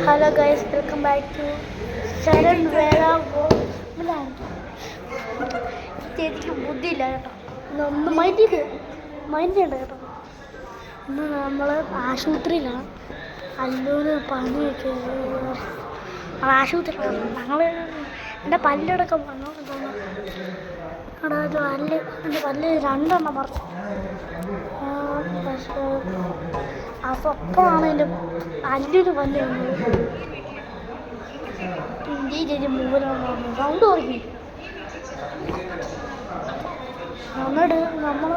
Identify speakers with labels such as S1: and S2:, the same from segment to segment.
S1: Hello guys, welcome back to Sharan Vela. ചേച്ചിക്ക് ബുദ്ധിയില്ല കേട്ടോ, ഇന്നൊന്ന് മൈൻഡ് ചെയ്യണ്ട കേട്ടോ. ഇന്ന് നമ്മൾ ആശുപത്രിയിലാണ്. അല്ലൂന് പനിയൊക്കെ ആശുപത്രിയിലാണ്. ഞങ്ങൾ എൻ്റെ പല്ലടക്കം വന്നു തോന്നുന്നു. എൻ്റെ പല്ല് 2 എണ്ണം പറിച്ചു. പക്ഷേ അപ്പോഴാണ് എൻ്റെ അല്ലൂന് പല്ല് വന്നത്. ചേച്ചി മൂലമാണ് സൗണ്ട് കുറയ്ക്കും. എന്നിട്ട് നമ്മൾ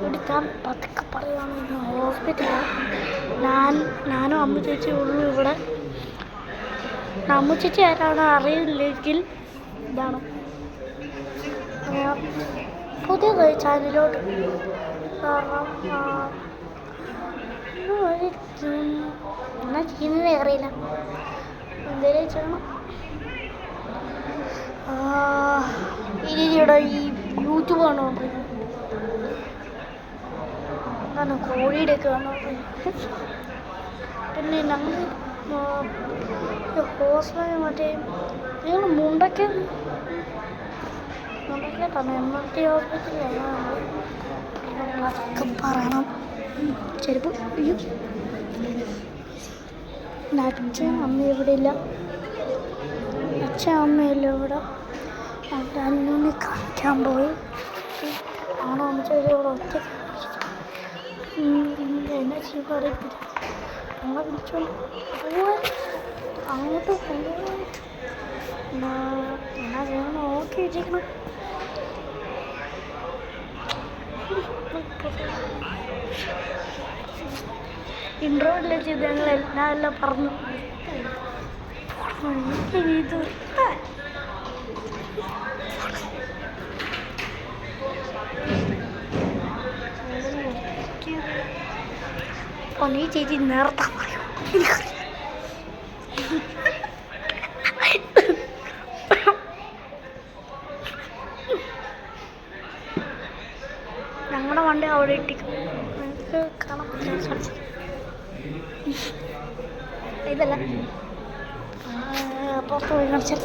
S1: എടുക്കാൻ പതുക്കെ പറയുകയാണ്. ഹോസ്പിറ്റലാണ്. ഞാനും അമ്മ ചേച്ചി ഉള്ളൂ ഇവിടെ. അമ്മ ചേച്ചി ആരാണ് അറിയില്ലെങ്കിൽ ഇതാണ് പുതിയ ചാനലിലോട്ട്. കാരണം എന്നാ ചെയ്യുന്നതേ അറിയില്ല, എന്തേലും ചെയ്യണം. ഇവിടെ ഈ യൂട്യൂബ് കാണോ, എന്താണ് കോഴിയുടെയൊക്കെ കാണോ. പിന്നെ ഞങ്ങൾ ഹോസ്പിറ്റൽ മറ്റേ ഞങ്ങൾ മുണ്ടക്കട്ടാണ്, MLT ഹോസ്പിറ്റലിലാണ്. അതൊക്കെ പറയണം. ചെരുപ്പ് അച്ഛൻ അമ്മ ഇവിടെ ഇല്ല. അച്ഛൻ അമ്മയില്ല ഇവിടെ. അന്നൂനെ കളിക്കാൻ പോയി. ആണോ അമ്മ ഇവിടെ ഒറ്റ എന്നാ ചെയ്യും അറിയത്തില്ല. ഞങ്ങളെ വിളിച്ചോണ്ട് പോവാൻ അങ്ങോട്ട് കൊണ്ടുപോകാൻ എന്നാ ചെയ്യണം നോക്കി വെച്ചേക്കണം. ഇൻട്രോയില്ല ചെയ്ത് ഞങ്ങൾ എല്ലാം പറഞ്ഞു. ഇത് നീ ചേച്ചി നേരത്തെ പറയും. ഞങ്ങളുടെ വണ്ടി അവിടെ ഇട്ടിക്കും. എനിക്ക് കാണാൻ പറ്റുന്ന ഇതല്ല, പുറത്ത് പോയി കാണിച്ചാൽ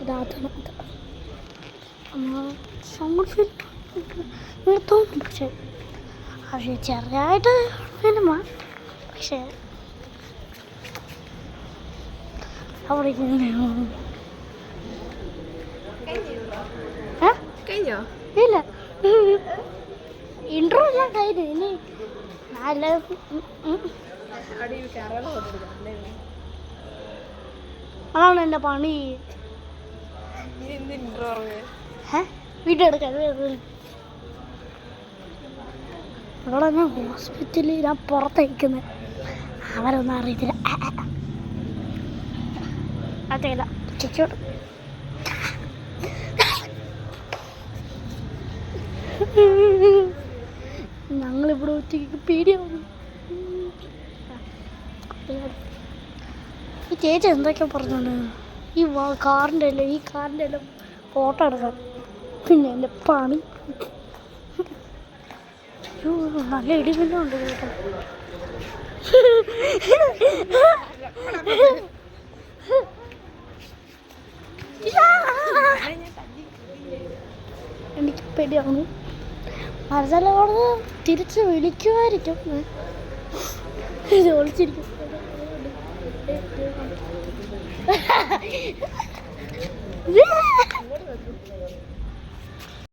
S1: ഇതാക്കണം. സൗണ്ട് ഫിൽറ്റർ തോന്നും, പക്ഷെ ചെറിയായിട്ട് വേണമാ. പക്ഷേ അവിടെ ഇല്ല, ഇൻട്രോ ഞാൻ കഴിഞ്ഞു. ഇനി അതാണ് എൻ്റെ പണി. വീഡിയോ എടുക്കാൻ ഇവിടെ ഞാൻ ഹോസ്പിറ്റലിൽ ഞാൻ പുറത്തയക്കുന്നത് അവരൊന്നും അറിയത്തില്ല. അതേല ചേച്ചിയോട് ഞങ്ങളിവിടെ ഒറ്റയ്ക്ക് പേടിയാവുന്നു. ഈ ചേച്ചി എന്തൊക്കെയാ പറഞ്ഞോണ്ട് ഈ കാറിൻ്റെ എല്ലാം ഫോട്ടോ എടുക്കാം. പിന്നെ എൻ്റെ പണി നല്ല ഇടിമിന്നുണ്ട് കേട്ടോ. എനിക്ക് പേടിയാവുന്നു. മനസ്സിലോട് തിരിച്ച് വിളിക്കുമായിരിക്കും. ഇത് ഒളിച്ചിരിക്കും.